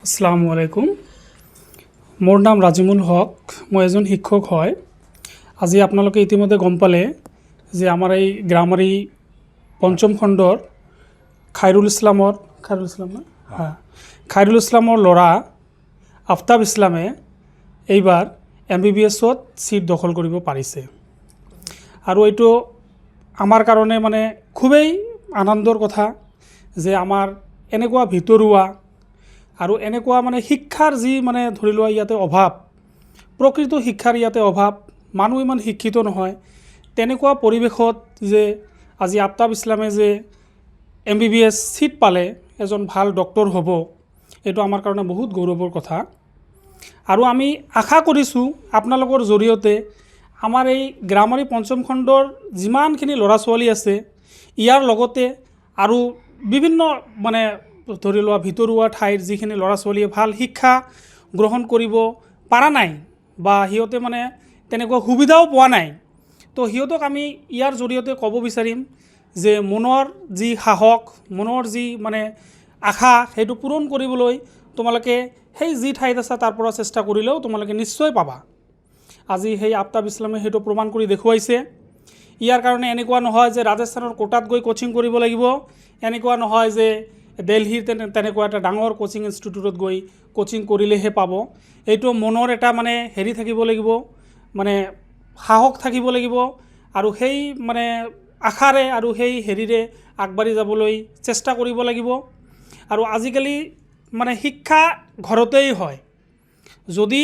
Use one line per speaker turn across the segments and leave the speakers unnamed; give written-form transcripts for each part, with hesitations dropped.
আসসালামু আলাইকুম। মোৰ নাম ৰাজিমুল হক। মই এজন শিক্ষক হয়। আজি আপোনালোকে ইতিমধ্যে গম পালে যে আমাৰ এই গ্ৰামাৰী পঞ্চম খণ্ডৰ খাইৰুল ইছলামৰ ল'ৰা আফতাব ইছলামে এইবাৰ MBBSত চিট দখল কৰিব পাৰিছে। আৰু এইটো আমাৰ কাৰণে মানে খুবেই আনন্দৰ কথা যে আমাৰ এনেকুৱা ভিতৰুৱা আৰু এনেকুৱা মানে শিক্ষাৰ যি মানে ধৰি লোৱা ইয়াতে অভাৱ, প্ৰকৃত শিক্ষাৰ ইয়াতে অভাৱ, মানুহ ইমান শিক্ষিত নহয়, তেনেকুৱা পৰিৱেশত যে আজি আফতাব ইছলামে যে MBBS চিট পালে, এজন ভাল ডক্টৰ হ'ব, এইটো আমাৰ কাৰণে বহুত গৌৰৱৰ কথা। আৰু আমি আশা কৰিছোঁ আপোনালোকৰ জৰিয়তে আমাৰ এই গ্ৰামাৰী পঞ্চম খণ্ডৰ যিমানখিনি ল'ৰা ছোৱালী আছে, ইয়াৰ লগতে আৰু বিভিন্ন মানে ধৰি লোৱা ভিতৰুৱা ঠাইৰ যিখিনি ল'ৰা ছোৱালীয়ে ভাল শিক্ষা গ্ৰহণ কৰিব পৰা নাই বা সিহঁতে মানে তেনেকুৱা সুবিধাও পোৱা নাই, তো সিহঁতক আমি ইয়াৰ জৰিয়তে ক'ব বিচাৰিম যে মনৰ যি সাহস, মনৰ যি মানে আশা, সেইটো পূৰণ কৰিবলৈ তোমালোকে সেই যি ঠাইত আছা তাৰ পৰা চেষ্টা কৰিলেও তোমালোকে নিশ্চয় পাবা। আজি সেই আফতাব ইছলামে সেইটো প্ৰমাণ কৰি দেখুৱাইছে। ইয়াৰ কাৰণে এনেকুৱা নহয় যে ৰাজস্থানৰ কোটাত গৈ কোচিং কৰিব লাগিব, এনেকুৱা নহয় যে দিল্লীৰ তেনেকুৱা এটা ডাঙৰ কোচিং ইনষ্টিটিউটত গৈ কোচিং কৰিলেহে পাব। এইটো মনৰ এটা মানে হেৰি থাকিব লাগিব, মানে সাহস থাকিব লাগিব, আৰু সেই মানে আশাৰে আৰু সেই হেৰিৰে আগবাঢ়ি যাবলৈ চেষ্টা কৰিব লাগিব। আৰু আজিকালি মানে শিক্ষা ঘৰতেই হয়। যদি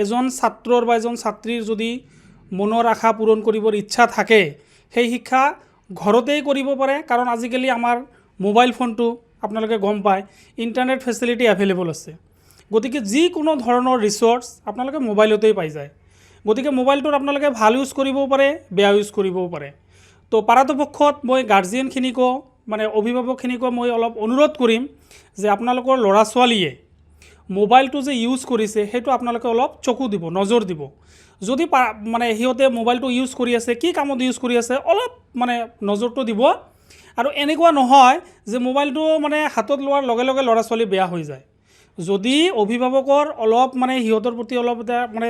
এজন ছাত্ৰৰ বা এজন ছাত্ৰীৰ যদি মনৰ আশা পূৰণ কৰিবৰ ইচ্ছা থাকে, সেই শিক্ষা ঘৰতেই কৰিব পাৰে। কাৰণ আজিকালি আমাৰ মোবাইল ফোনটো আপোনালোকে গম পায়, ইণ্টাৰনেট ফেচিলিটি এভেইলেবল আছে। গতিকে যিকোনো ধৰণৰ ৰিচোৰ্চ আপোনালোকে মোবাইলতেই পাই যায়। গতিকে মোবাইলটোত আপোনালোকে ভাল ইউজ কৰিবও পাৰে, বেয়া ইউজ কৰিবও পাৰে। তো পৰাপক্ষত মই গাৰ্জিয়ানখিনিকো মানে অভিভাৱকখিনিকো মই অলপ অনুৰোধ কৰিম যে আপোনালোকৰ ল'ৰা ছোৱালীয়ে মোবাইলটো যে ইউজ কৰিছে সেইটো আপোনালোকে অলপ চকু দিব, নজৰ দিব। যদি মানে সিহঁতে মোবাইলটো ইউজ কৰি আছে, কি কামত ইউজ কৰি আছে, অলপ মানে নজৰটো দিব। আৰু এনেকুৱা নহয় যে মোবাইলটো মানে হাতত লোৱাৰ লগে লগে ল'ৰা ছোৱালী বেয়া হৈ যায়। যদি অভিভাৱকৰ অলপ মানে সিহঁতৰ প্ৰতি অলপ এটা মানে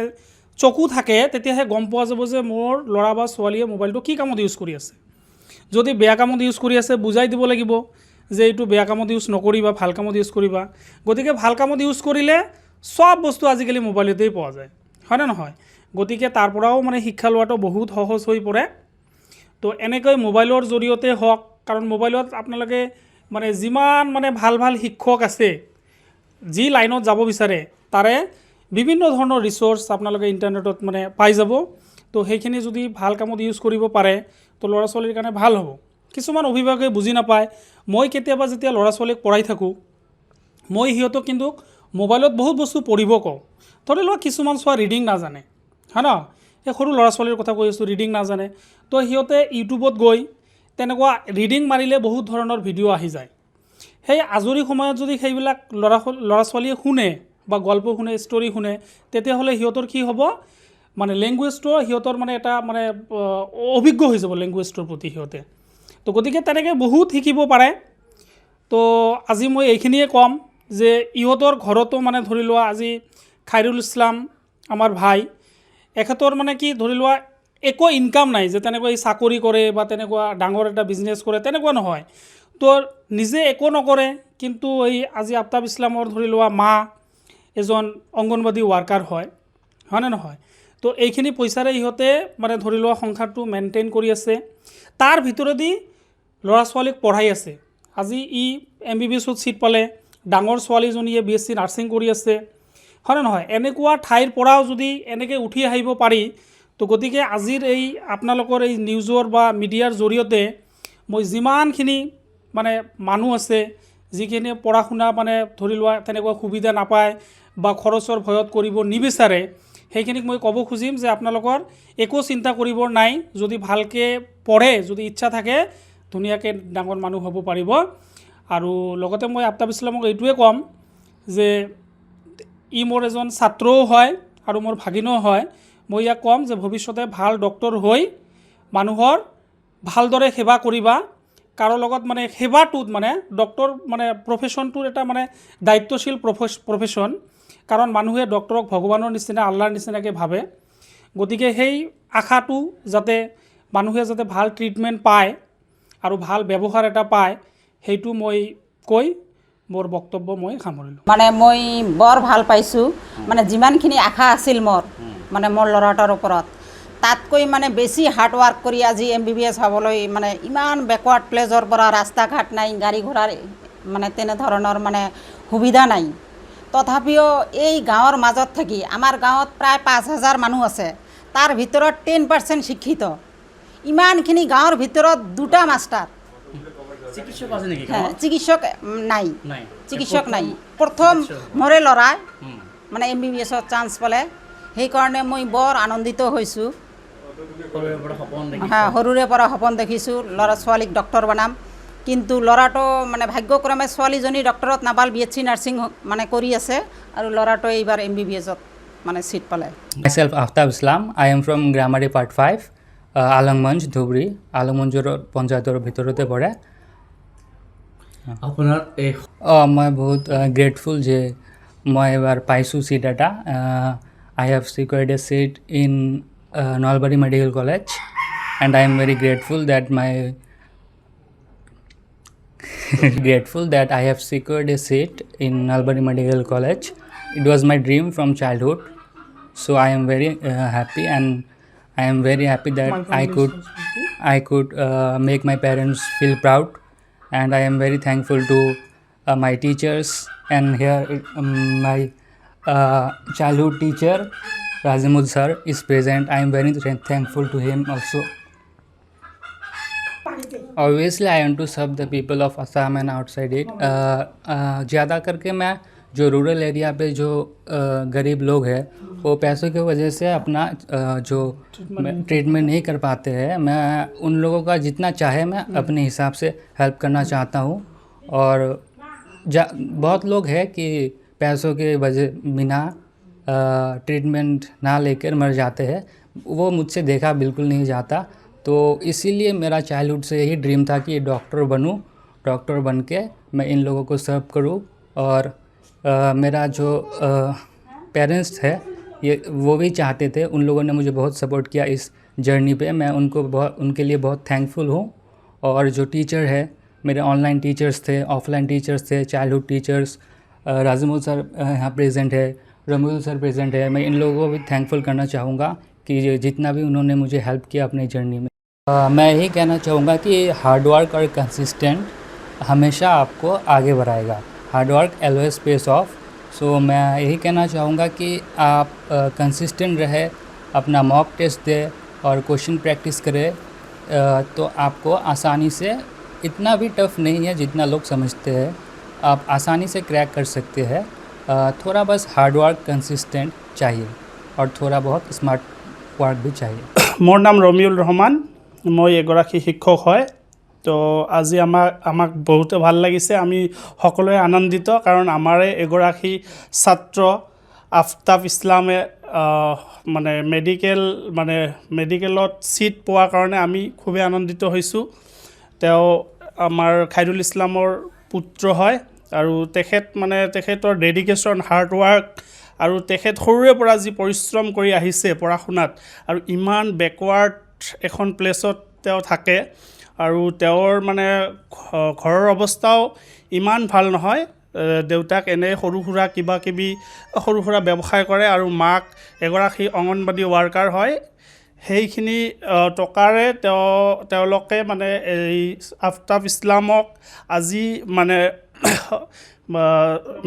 চকু থাকে, তেতিয়াহে গম পোৱা যাব যে মোৰ ল'ৰা বা ছোৱালীয়ে মোবাইলটো কি কামত ইউজ কৰি আছে। যদি বেয়া কামত ইউজ কৰি আছে, বুজাই দিব লাগিব যে এইটো বেয়া কামত ইউজ নকৰিবা, ভাল কামত ইউজ কৰিবা। গতিকে ভাল কামত ইউজ কৰিলে চব বস্তু আজিকালি মোবাইলতেই পোৱা যায়, হয়নে নহয়? গতিকে তাৰ পৰাও মানে শিক্ষা লোৱাটো বহুত সহজ হৈ পৰে। তো এনেকৈ মোবাইলৰ জৰিয়তে হওক, কাৰণ মোবাইলত আপোনালোকে মানে যিমান মানে ভাল ভাল শিক্ষক আছে, যি লাইনত যাব বিচাৰে তাৰে বিভিন্ন ধৰণৰ ৰিচোৰ্চ আপোনালোকে ইণ্টাৰনেটত মানে পাই যাব। তো সেইখিনি যদি ভাল কামত ইউজ কৰিব পাৰে তো ল'ৰা ছোৱালীৰ কাৰণে ভাল হ'ব। কিছুমান অভিভাৱকে বুজি নাপায়। মই কেতিয়াবা যেতিয়া ল'ৰা ছোৱালীক পঢ়াই থাকোঁ, মই সিহঁতক কিন্তু মোবাইলত বহুত বস্তু পঢ়িব কওঁ। ধৰি লোৱা কিছুমান চোৱা ৰিডিং নাজানে, হয় ন? এই সৰু ল'ৰা ছোৱালীৰ কথা কৈ আছোঁ, ৰিডিং নাজানে। তো সিহঁতে ইউটিউবত গৈ তেনেকুৱা ৰিডিং মাৰিলে বহুত ধৰণৰ ভিডিঅ' আহি যায়। সেই আজৰি সময়ত যদি সেইবিলাক ল'ৰা ছোৱালীয়ে শুনে বা গল্প শুনে, ষ্টৰি শুনে, তেতিয়াহ'লে সিহঁতৰ কি হ'ব, মানে লেংগুৱেজটো সিহঁতৰ মানে এটা মানে অভিজ্ঞ হৈ যাব লেংগুৱেজটোৰ প্ৰতি সিহঁতে। তো গতিকে তেনেকৈ বহুত শিকিব পাৰে। তো আজি মই এইখিনিয়ে ক'ম যে ইহঁতৰ ঘৰতো মানে ধৰি লোৱা আজি খাইৰুল ইছলাম আমাৰ ভাই, এখেতৰ মানে কি ধৰি লোৱা একো ইনকাম নাই যে তেনেকৈ চাকৰি কৰে বা তেনেকুৱা ডাঙৰ এটা বিজনেছ কৰে, তেনেকুৱা নহয়। তো নিজে একো নকৰে, কিন্তু এই আজি আফতাব ইছলামৰ ধৰি লোৱা মা এজন অংগনবাদী ৱাৰ্কাৰ হয়, হয়নে নহয়? তো এইখিনি পইচাৰে ইহঁতে মানে ধৰি লোৱা সংসাৰটো মেইনটেইন কৰি আছে। তাৰ ভিতৰেদি ল'ৰা ছোৱালীক পঢ়াই আছে। আজি MBBSত চিট পালে, ডাঙৰ ছোৱালীজনীয়ে BSc নাৰ্ছিং কৰি আছে, হয়নে নহয়? এনেকুৱা ঠাইৰ পৰাও যদি এনেকৈ উঠি আহিব পাৰি, তো গতিকে আজিৰ এই আপোনালোকৰ এই নিউজৰ বা মিডিয়াৰ জৰিয়তে মই যিমানখিনি মানে মানুহ আছে, যিখিনিয়ে পঢ়া শুনা মানে ধৰি লোৱা তেনেকুৱা সুবিধা নাপায় বা খৰচৰ ভয়ত কৰিব নিবিচাৰে, সেইখিনিক মই ক'ব খুজিম যে আপোনালোকৰ একো চিন্তা কৰিবৰ নাই। যদি ভালকৈ পঢ়ে, যদি ইচ্ছা থাকে, ধুনীয়াকৈ ডাঙৰ মানুহ হ'ব পাৰিব। আৰু লগতে মই আফতাব ইছলামক এইটোৱে ক'ম যে মোৰ এজন ছাত্ৰও হয় আৰু মোৰ ভাগিনও হয়। মই ইয়াক ক'ম যে ভৱিষ্যতে ভাল ডক্টৰ হৈ মানুহৰ ভালদৰে সেৱা কৰিবা, কাৰো লগত মানে সেৱাটোত মানে ডক্টৰ মানে প্ৰফেশ্যনটোৰ এটা মানে দায়িত্বশীল প্ৰফেশ্যন, কাৰণ মানুহে ডক্টৰক ভগৱানৰ নিচিনা আল্লাৰ নিচিনাকৈ ভাবে। গতিকে সেই আশাটো যাতে মানুহে যাতে ভাল ট্ৰিটমেণ্ট পায় আৰু ভাল ব্যৱহাৰ এটা পায়, সেইটো মই কৈ মোৰ বক্তব্য মই সামৰিলোঁ।
মানে মই বৰ ভাল পাইছোঁ, মানে যিমানখিনি আশা আছিল মোৰ মানে মোৰ ল'ৰাটোৰ ওপৰত, তাতকৈ মানে বেছি হাৰ্ড ৱাৰ্ক কৰি আজি MBBS হ'বলৈ, মানে ইমান বেকৱাৰ্ড প্লেচৰ পৰা ৰাস্তা ঘাট নাই, গাড়ী ঘোঁৰাৰ মানে তেনেধৰণৰ মানে সুবিধা নাই, তথাপিও এই গাঁৱৰ মাজত থাকি, আমাৰ গাঁৱত প্ৰায় 5,000 মানুহ আছে, তাৰ ভিতৰত 10% শিক্ষিত, ইমানখিনি গাঁৱৰ ভিতৰত 2টা মাষ্টাৰ, চিকিৎসক নাই, চিকিৎসক নাই। প্ৰথম মোৰে ল'ৰাই মানে MBBSত চান্স পালে, সেইকাৰণে মই বৰ আনন্দিত হৈছোঁ। সৰুৰে পৰা সপোন দেখিছোঁ ল'ৰা ছোৱালীক ডক্টৰ বনাম, কিন্তু ল'ৰাটো মানে ভাগ্যক্ৰমে ছোৱালীজনী ডক্টৰত নাপাল, BSc নাৰ্ছিং মানে কৰি আছে, আৰু ল'ৰাটো এইবাৰ MBBSত মানে চিট পালে।
Myself Aftab Islam, I am from Grammary Part 5, Alangmanj, Dhubri, Alangmanjor পঞ্চায়তৰ ভিতৰতে পৰে।
আপোনাৰ এই
মই বহুত গ্ৰেটফুল যে মই এবাৰ পাইছোঁ চিট এটা। I have secured a seat in Nalbari Medical College and I am very grateful that I have secured a seat in Nalbari Medical College. It was my dream from childhood, so I am very happy, and I am very happy that I could make my parents feel proud, and I am very thankful to my teachers, and here my childhood teacher Razimud sir is present. I am very thankful to him also. Obviously I want to serve the people of Assam and outside it. ज़्यादा करके मैं जो rural area पे जो गरीब लोग हैं वो पैसों की वजह से अपना जो ट्रीटमेंट नहीं कर पाते हैं, मैं उन लोगों का जितना चाहे मैं अपने हिसाब से हेल्प करना चाहता हूँ। और बहुत लोग हैं कि पैसों के वजह बिना ट्रीटमेंट ना लेकर मर जाते हैं, वो मुझसे देखा बिल्कुल नहीं जाता। तो इसीलिए मेरा चाइल्डहुड से यही ड्रीम था कि डॉक्टर बनूं, डॉक्टर बन के मैं इन लोगों को सर्व करूं। और मेरा जो पेरेंट्स है ये वो भी चाहते थे, उन लोगों ने मुझे बहुत सपोर्ट किया इस जर्नी पे, मैं उनके लिए बहुत थैंकफुल हूँ। और जो टीचर है, मेरे ऑनलाइन टीचर्स थे, ऑफलाइन टीचर्स थे, चाइल्डहुड टीचर्स, राजिमुल सर यहाँ प्रेजेंट है, रमूल सर प्रेजेंट है, मैं इन लोगों को भी थैंकफुल करना चाहूँगा कि जितना भी उन्होंने मुझे हेल्प किया अपनी जर्नी में। मैं यही कहना चाहूँगा कि हार्ड वर्क और कंसिस्टेंट हमेशा आपको आगे बढ़ाएगा। Hard work always pays off. So मैं यही कहना चाहूँगा कि आप कंसिस्टेंट रहे, अपना मॉक टेस्ट दे और क्वेश्चन प्रैक्टिस करें, तो आपको आसानी से, इतना भी टफ नहीं है जितना लोग समझते हैं, आप आसानी से क्रैक कर सकते हैं। थोड़ा बस हार्ड वर्क कंसिस्टेंट चाहिए और थोड़ा बहुत स्मार्ट वर्क भी चाहिए।
মোৰ নাম ৰমিউল ৰহমান, মই এগৰাকী শিক্ষক হয়। তো আজি আমাক বহুতে ভাল লাগিছে, আমি সকলোৱে আনন্দিত, কাৰণ আমাৰে এগৰাকী ছাত্ৰ আফতাব ইছলামে মানে মেডিকেলত ছিট পোৱাৰ কাৰণে আমি খুবেই আনন্দিত হৈছোঁ। তেওঁ আমাৰ খাইৰুল ইছলামৰ পুত্ৰ হয়, আৰু তেখেতৰ ডেডিকেশ্যন, হাৰ্ড ৱাৰ্ক, আৰু তেখেত সৰুৰে পৰা যি পৰিশ্ৰম কৰি আহিছে পঢ়া শুনাত, আৰু ইমান বেকৱাৰ্ড এখন প্লেচত তেওঁ থাকে, আৰু তেওঁৰ মানে ঘৰৰ অৱস্থাও ইমান ভাল নহয়। দেউতাক এনে সৰু সুৰা ব্যৱসায় কৰে, আৰু মাক এগৰাকী অংগনবাদী ৱাৰ্কাৰ হয়। সেইখিনি টকাৰে তেওঁলোকে মানে এই আফতাব ইছলামক আজি মানে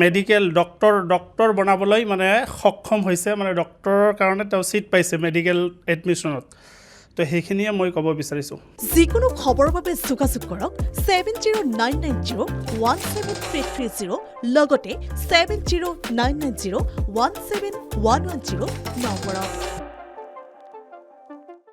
মেডিকেল ডক্টৰ বনাবলৈ মানে সক্ষম হৈছে, মানে ডক্টৰৰ কাৰণে তেওঁ চিট পাইছে মেডিকেল এডমিশ্যনত। তো সেইখিনিয়ে মই ক'ব বিচাৰিছোঁ।
যিকোনো খবৰৰ বাবে যোগাযোগ কৰক 7099017330 লগতে 7099017110 নম্বৰত।